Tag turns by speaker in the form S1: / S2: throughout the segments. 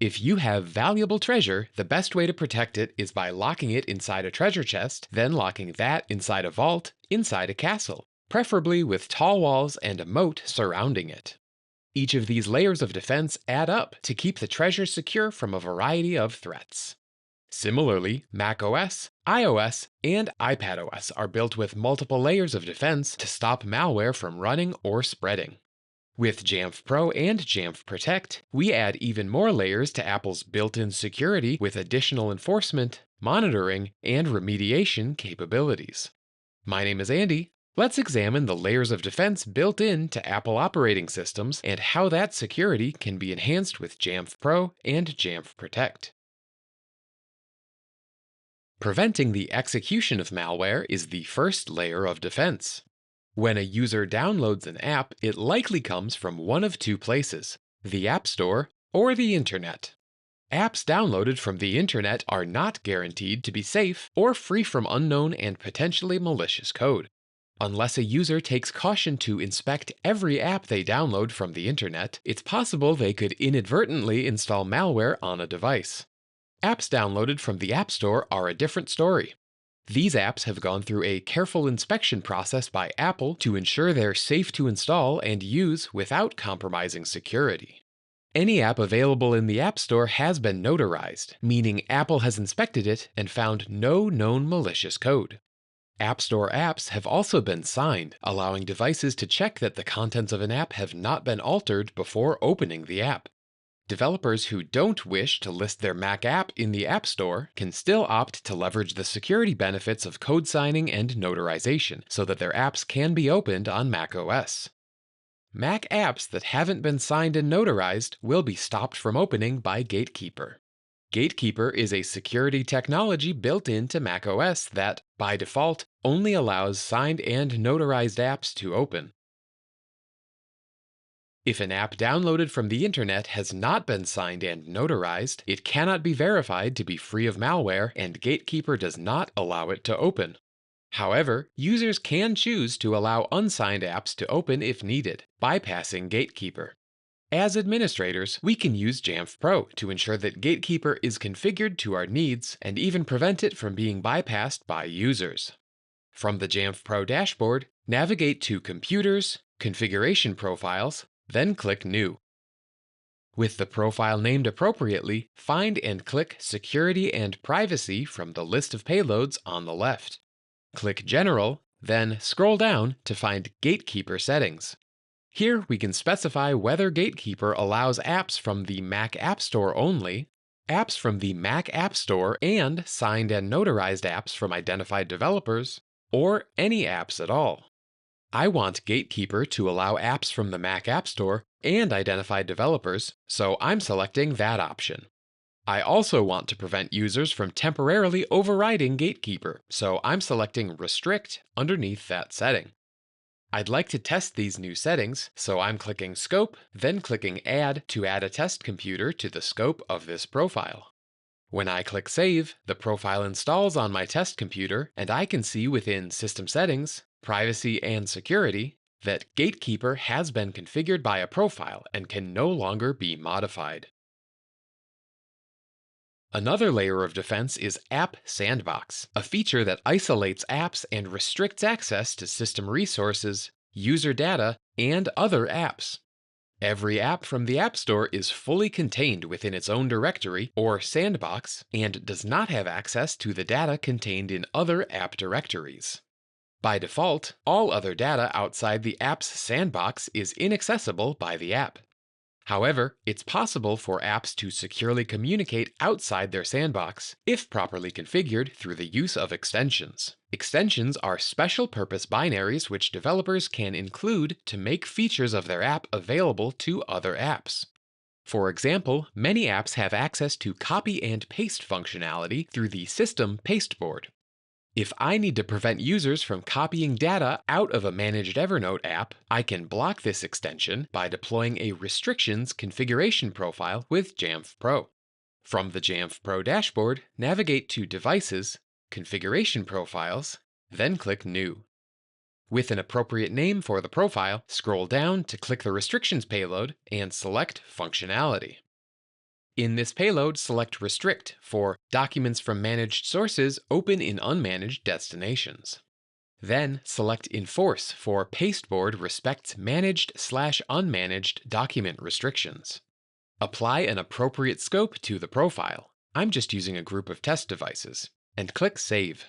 S1: If you have valuable treasure, the best way to protect it is by locking it inside a treasure chest, then locking that inside a vault, inside a castle, preferably with tall walls and a moat surrounding it. Each of these layers of defense add up to keep the treasure secure from a variety of threats. Similarly, macOS, iOS, and iPadOS are built with multiple layers of defense to stop malware from running or spreading. With Jamf Pro and Jamf Protect, we add even more layers to Apple's built-in security with additional enforcement, monitoring, and remediation capabilities. My name is Andy. Let's examine the layers of defense built into Apple operating systems and how that security can be enhanced with Jamf Pro and Jamf Protect. Preventing the execution of malware is the first layer of defense. When a user downloads an app, it likely comes from one of two places: the App Store or the Internet. Apps downloaded from the Internet are not guaranteed to be safe or free from unknown and potentially malicious code. Unless a user takes caution to inspect every app they download from the Internet, it's possible they could inadvertently install malware on a device. Apps downloaded from the App Store are a different story. These apps have gone through a careful inspection process by Apple to ensure they're safe to install and use without compromising security. Any app available in the App Store has been notarized, meaning Apple has inspected it and found no known malicious code. App Store apps have also been signed, allowing devices to check that the contents of an app have not been altered before opening the app. Developers who don't wish to list their Mac app in the App Store can still opt to leverage the security benefits of code signing and notarization so that their apps can be opened on macOS. Mac apps that haven't been signed and notarized will be stopped from opening by Gatekeeper. Gatekeeper is a security technology built into macOS that, by default, only allows signed and notarized apps to open. If an app downloaded from the Internet has not been signed and notarized, it cannot be verified to be free of malware, and Gatekeeper does not allow it to open. However, users can choose to allow unsigned apps to open if needed, bypassing Gatekeeper. As administrators, we can use Jamf Pro to ensure that Gatekeeper is configured to our needs and even prevent it from being bypassed by users. From the Jamf Pro dashboard, navigate to Computers, Configuration Profiles, then click New. With the profile named appropriately, find and click Security and Privacy from the list of payloads on the left. Click General, then scroll down to find Gatekeeper Settings. Here we can specify whether Gatekeeper allows apps from the Mac App Store only, apps from the Mac App Store and signed and notarized apps from identified developers, or any apps at all. I want Gatekeeper to allow apps from the Mac App Store and identified developers, so I'm selecting that option. I also want to prevent users from temporarily overriding Gatekeeper, so I'm selecting Restrict underneath that setting. I'd like to test these new settings, so I'm clicking Scope, then clicking Add to add a test computer to the scope of this profile. When I click Save, the profile installs on my test computer, and I can see within System Settings, Privacy and Security, that Gatekeeper has been configured by a profile and can no longer be modified. Another layer of defense is App Sandbox, a feature that isolates apps and restricts access to system resources, user data, and other apps. Every app from the App Store is fully contained within its own directory, or sandbox, and does not have access to the data contained in other app directories. By default, all other data outside the app's sandbox is inaccessible by the app. However, it's possible for apps to securely communicate outside their sandbox if properly configured through the use of extensions. Extensions are special-purpose binaries which developers can include to make features of their app available to other apps. For example, many apps have access to copy and paste functionality through the System Pasteboard. If I need to prevent users from copying data out of a managed Evernote app, I can block this extension by deploying a restrictions configuration profile with Jamf Pro. From the Jamf Pro dashboard, navigate to Devices, Configuration Profiles, then click New. With an appropriate name for the profile, scroll down to click the restrictions payload and select Functionality. In this payload, select Restrict for documents from managed sources open in unmanaged destinations. Then select Enforce for pasteboard respects managed/unmanaged document restrictions. Apply an appropriate scope to the profile. I'm just using a group of test devices. And click Save.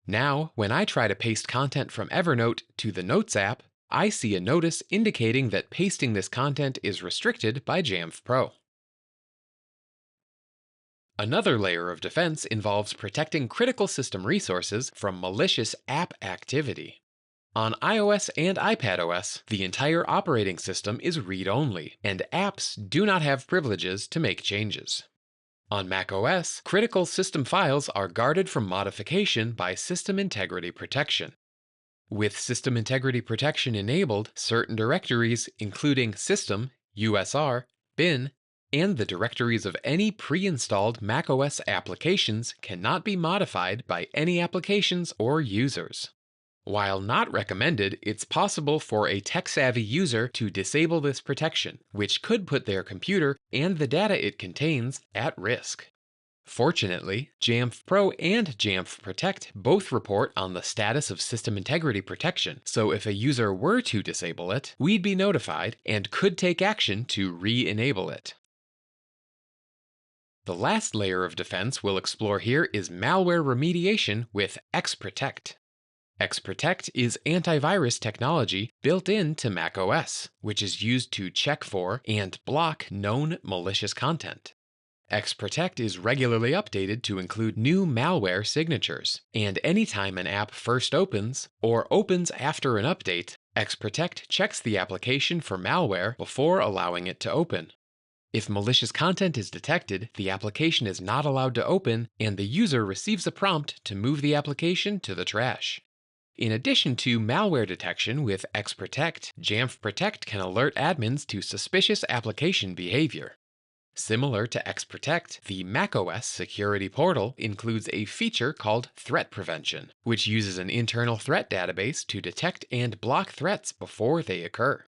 S1: Now, when I try to paste content from Evernote to the Notes app, I see a notice indicating that pasting this content is restricted by Jamf Pro. Another layer of defense involves protecting critical system resources from malicious app activity. On iOS and iPadOS, the entire operating system is read-only, and apps do not have privileges to make changes. On macOS, critical system files are guarded from modification by System Integrity Protection. With System Integrity Protection enabled, certain directories, including System, USR, bin, and the directories of any pre-installed macOS applications cannot be modified by any applications or users. While not recommended, it's possible for a tech-savvy user to disable this protection, which could put their computer and the data it contains at risk. Fortunately, Jamf Pro and Jamf Protect both report on the status of system integrity protection, so if a user were to disable it, we'd be notified and could take action to re-enable it. The last layer of defense we'll explore here is malware remediation with Xprotect. Xprotect is antivirus technology built into macOS, which is used to check for and block known malicious content. Xprotect is regularly updated to include new malware signatures, and anytime an app first opens or opens after an update, Xprotect checks the application for malware before allowing it to open. If malicious content is detected, the application is not allowed to open, and the user receives a prompt to move the application to the trash. In addition to malware detection with Xprotect, Jamf Protect can alert admins to suspicious application behavior. Similar to Xprotect, the macOS security portal includes a feature called Threat Prevention, which uses an internal threat database to detect and block threats before they occur.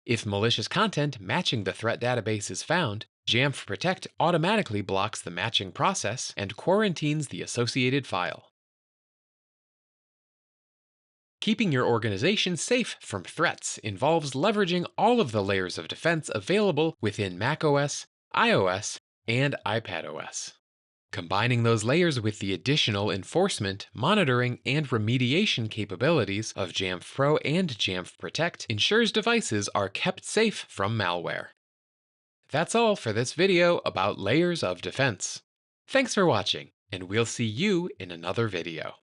S1: If malicious content matching the threat database is found, Jamf Protect automatically blocks the matching process and quarantines the associated file. Keeping your organization safe from threats involves leveraging all of the layers of defense available within macOS, iOS, and iPadOS. Combining those layers with the additional enforcement, monitoring, and remediation capabilities of Jamf Pro and Jamf Protect ensures devices are kept safe from malware. That's all for this video about layers of defense. Thanks for watching, and we'll see you in another video.